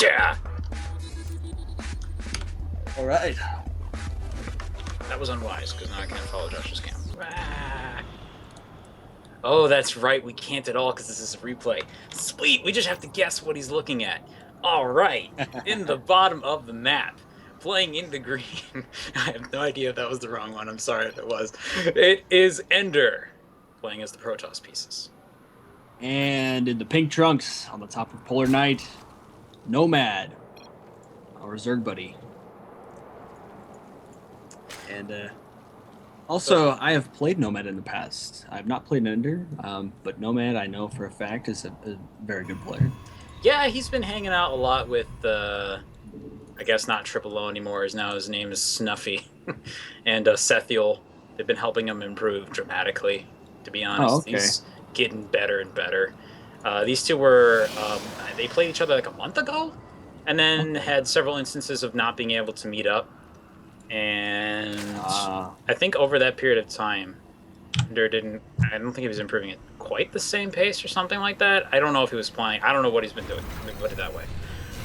Yeah. All right. That was unwise, because now I can't follow Josh's camp. Oh, that's right. We can't at all because this is a replay. Sweet. We just have to guess what he's looking at. All right. In the bottom of the map, playing in the green. I have no idea if that was the wrong one. I'm sorry if it was. It is Ender playing as the Protoss pieces. And in the pink trunks on the top of Polar Knight, Nomad, our Zerg buddy. And also, I have played Nomad in the past. I have not played Ender, but Nomad I know for a fact is a very good player. Yeah, he's been hanging out a lot with, I guess not Triple O anymore. Now his name is Snuffy. And Sethiel. They've been helping him improve dramatically, to be Oh, honest. okay. He's getting better and better. These two were, they played each other like a month ago, and then Okay. had several instances of not being able to meet up. And Uh, I think over that period of time, I don't think he was improving at quite the same pace or something like that. I don't know if he was playing. I don't know what he's been doing. Let me put it that way.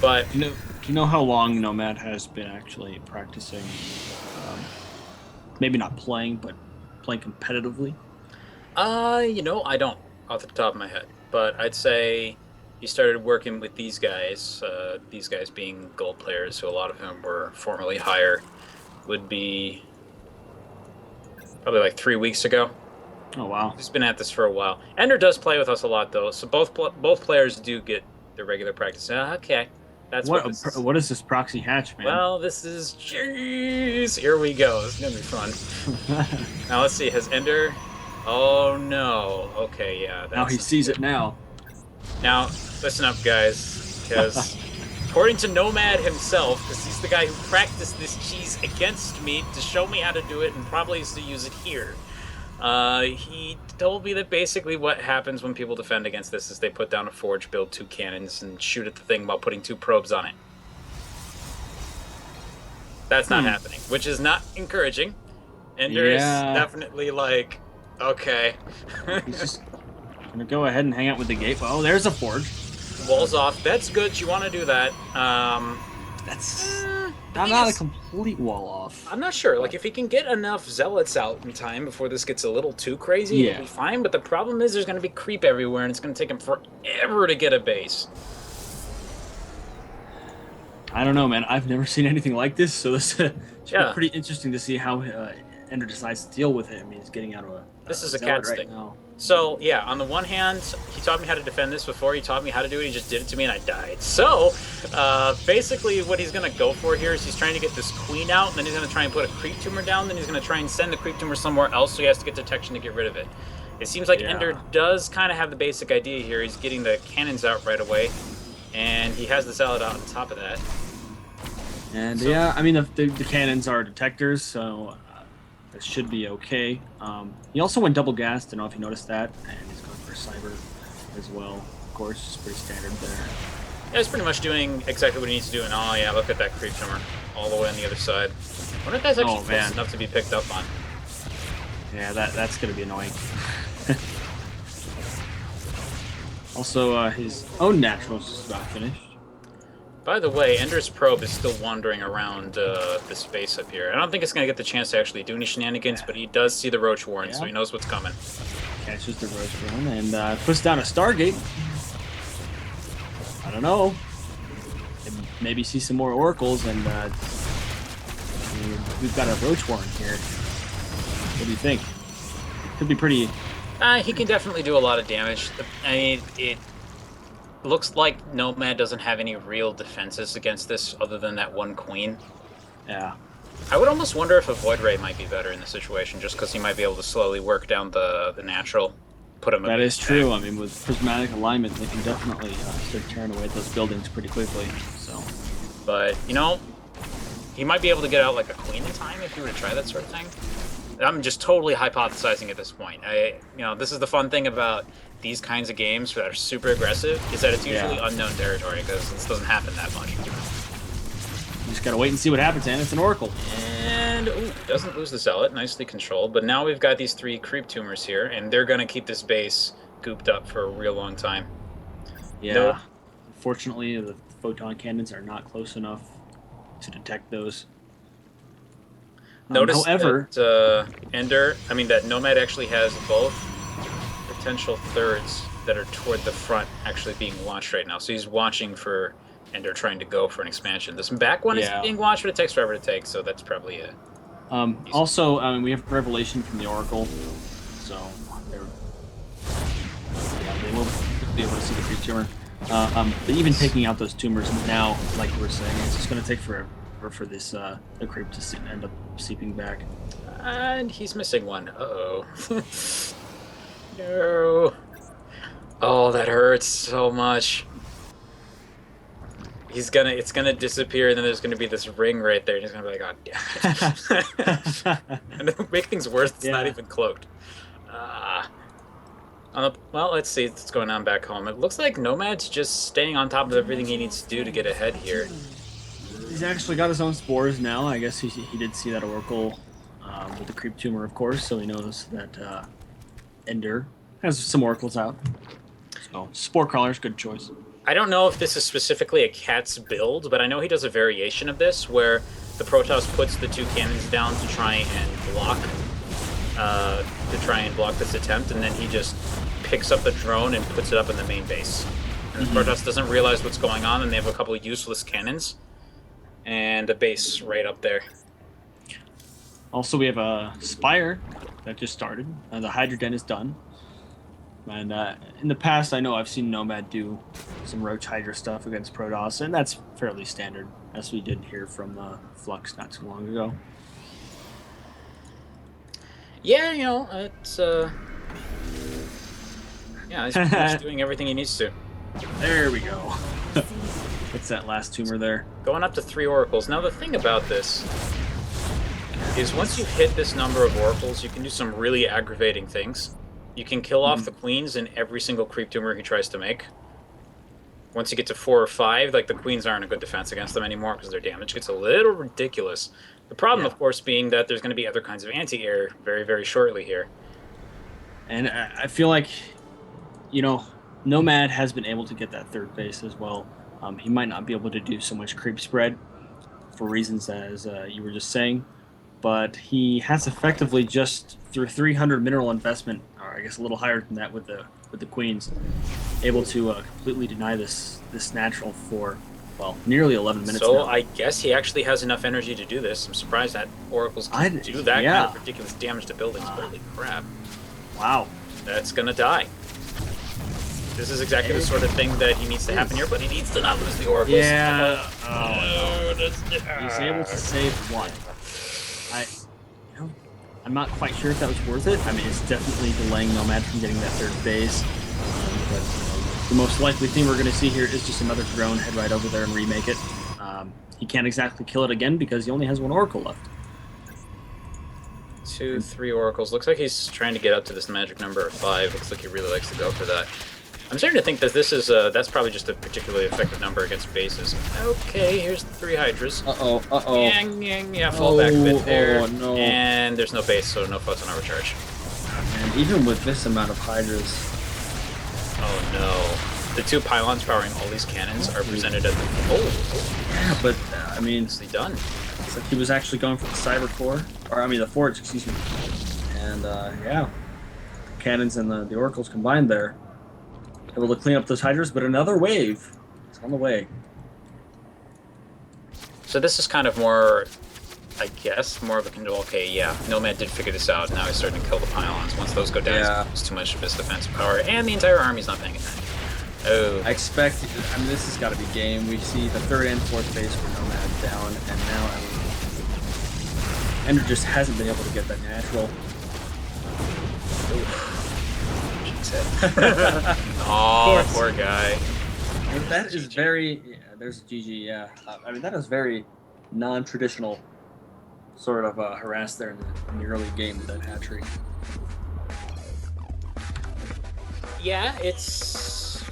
But do you know how long Nomad has been actually practicing? Um, maybe not playing, but playing competitively. I don't off the top of my head, but I'd say he started working with these guys being gold players, who a lot of whom were formerly higher, would be probably like 3 weeks ago. Oh wow. He's been at this for a while. Ender does play with us a lot though, so both players do get their regular practice. Okay, that's what this is. What is this proxy hatch, man? Well, this is jeez. Here we go. This is gonna be fun. Now let's see. Has Ender? Oh no. Okay, yeah, Now he that's not sees good. it now. Now, listen up, guys, because according to Nomad himself, because he's the guy who practiced this cheese against me to show me how to do it and probably is to use it here, he told me that basically what happens when people defend against this is they put down a forge, build two cannons, and shoot at the thing while putting two probes on it. That's not Hmm. happening, which is not encouraging. Ender is Yeah. definitely like, okay. He's just gonna go ahead and hang out with the gate. Oh, there's a forge. Walls off. That's good. You want to do that. That's The thing not a is, complete wall off. I'm not sure. Like, But if he can get enough zealots out in time before this gets a little too crazy, he'll yeah, be fine. But the problem is there's going to be creep everywhere, and it's going to take him forever to get a base. I don't know, man. I've never seen anything like this, so this should be Yeah, pretty interesting to see how Ender decides to deal with it. I mean, he's getting out of this is a a zealot cat's right thing. now. So, yeah, on the one hand, he taught me how to defend this before. He taught me how to do it. He just did it to me, and I died. So, basically, what he's going to go for here is he's trying to get this queen out, and then he's going to try and put a creep tumor down. Then he's going to try and send the creep tumor somewhere else, so he has to get detection to get rid of it. It seems like Ender Yeah. does kind of have the basic idea here. He's getting the cannons out right away, and he has the zealot out on top of that. And So, yeah, I mean the cannons are detectors, so that should be okay. He also went double gassed. I don't know if you noticed that, and he's going for cyber as well. Of course, it's pretty standard there. yeah, he's pretty much doing exactly what he needs to do. And oh, yeah, look at that creep tumor all the way on the other side. I wonder if that's actually Oh close man, enough to be picked up on. yeah, that's gonna be annoying. Also, his own naturals is about finished. By the way, Ender's probe is still wandering around the space up here. I don't think it's going to get the chance to actually do any shenanigans, but he does see the Roach Warren, so Yeah, he knows what's coming. catches the roach run and puts down a Stargate. I don't know. Maybe see some more oracles, and we've got a roach warren here. What do you think? Could be pretty. He can definitely do a lot of damage. I mean, it looks like Nomad doesn't have any real defenses against this other than that one queen. Yeah, I would almost wonder if a Void Ray might be better in this situation, just because he might be able to slowly work down the natural, put him a that base is true. back. I mean, with prismatic alignment, they can definitely start tearing away at those buildings pretty quickly. So But, he might be able to get out like a queen in time if you were to try that sort of thing. I'm just totally hypothesizing at this point. This is the fun thing about these kinds of games that are super aggressive, is that it's usually yeah, unknown territory, because this doesn't happen that much. you just gotta wait and see what happens, and it's an oracle. And, ooh, doesn't lose the zealot, nicely controlled. But now we've got these three creep tumors here, and they're going to keep this base gooped up for a real long time. Yeah, No, Fortunately, the photon cannons are not close enough to detect those. Notice However, that that Nomad actually has both potential thirds that are toward the front actually being watched right now. So he's watching for Ender trying to go for an expansion. This back one is yeah. being watched, but it takes forever to take, so that's probably a decent. Also, we have Revelation from the Oracle, so they will be able to see the creep tumor. But even taking out those tumors now, like we were saying, it's just going to take forever for this the creep to end up seeping back. And he's missing one. Uh-oh. No. Oh, that hurts so much. It's gonna disappear, and then there's gonna be this ring right there, and he's gonna be like, "Oh, damn it!" And to make things worse, it's not Yeah, even cloaked. Ah. Well, let's see what's going on back home. It looks like Nomad's just staying on top of everything he needs to do to get ahead here. he's actually got his own spores now. I guess he did see that Oracle with the creep tumor, of course, so he knows that Ender has some Oracles out. So spore crawler's good choice. I don't know if this is specifically a cat's build, but I know he does a variation of this where the Protoss puts the two cannons down to try and block this attempt, and then he just picks up the drone and puts it up in the main base. And the Protoss doesn't realize what's going on, and they have a couple of useless cannons and a base right up there. Also, we have a Spire that just started. The Hydra Den is done. And in the past, I know I've seen Nomad do some Roach Hydra stuff against Protoss, and that's fairly standard, as we did hear from Flux not too long ago. Yeah, it's yeah, he's pretty much doing everything he needs to. There we go. What's that last tumor there? Going up to 3 oracles. Now the thing about this is once you hit this number of oracles, you can do some really aggravating things. You can kill off the queens in every single creep tumor he tries to make. Once you get to 4 or 5, like the queens aren't a good defense against them anymore because their damage gets a little ridiculous. The problem, of course, being that there's going to be other kinds of anti-air very, very shortly here. And I feel like, Nomad has been able to get that third base as well. He might not be able to do so much creep spread for reasons as you were just saying, but he has effectively just through 300 mineral investment, or I guess a little higher than that with the queens, able to completely deny this natural for nearly 11 minutes. So now. I guess he actually has enough energy to do this. I'm surprised that oracles can do that kind of ridiculous damage to buildings. Holy crap! Wow, that's gonna die. This is exactly the sort of thing that he needs to happen here, but he needs to not lose the oracles. Yeah. He's able to save one. I'm not quite sure if that was worth it. I mean, it's definitely delaying Nomad from getting that third base. But the most likely thing we're going to see here is just another drone head right over there and remake it. He can't exactly kill it again because he only has 1 Oracle left. 2, 3 oracles. Looks like he's trying to get up to this magic number of 5. Looks like he really likes to go for that. I'm starting to think that this is that's probably just a particularly effective number against bases. Okay, here's the 3 Hydras. Yeah, fall back a bit there. No. And there's no base, so no photon overcharge. And even with this amount of Hydras... Oh no. The 2 pylons powering all these cannons are presented as... Yeah, but, I mean... Nicely done. It's like he was actually going for the Cyber Core. The Forge, excuse me. And, yeah. The cannons and the Oracles combined there. Able to clean up those Hydras, but another wave is on the way. So this is kind of more, I guess, more of a control. Okay, yeah, Nomad did figure this out. Now he's starting to kill the pylons. Once those go down, it's too much of his defensive power, and the entire army's not paying attention. Oh. I expect, this has got to be game. We see the 3rd and 4th base for Nomad down, and now, Ender just hasn't been able to get that natural. Oh, poor guy. That is very... Yeah, there's GG, yeah. That is very non-traditional sort of harass there in the early game with that hatchery. Yeah, it's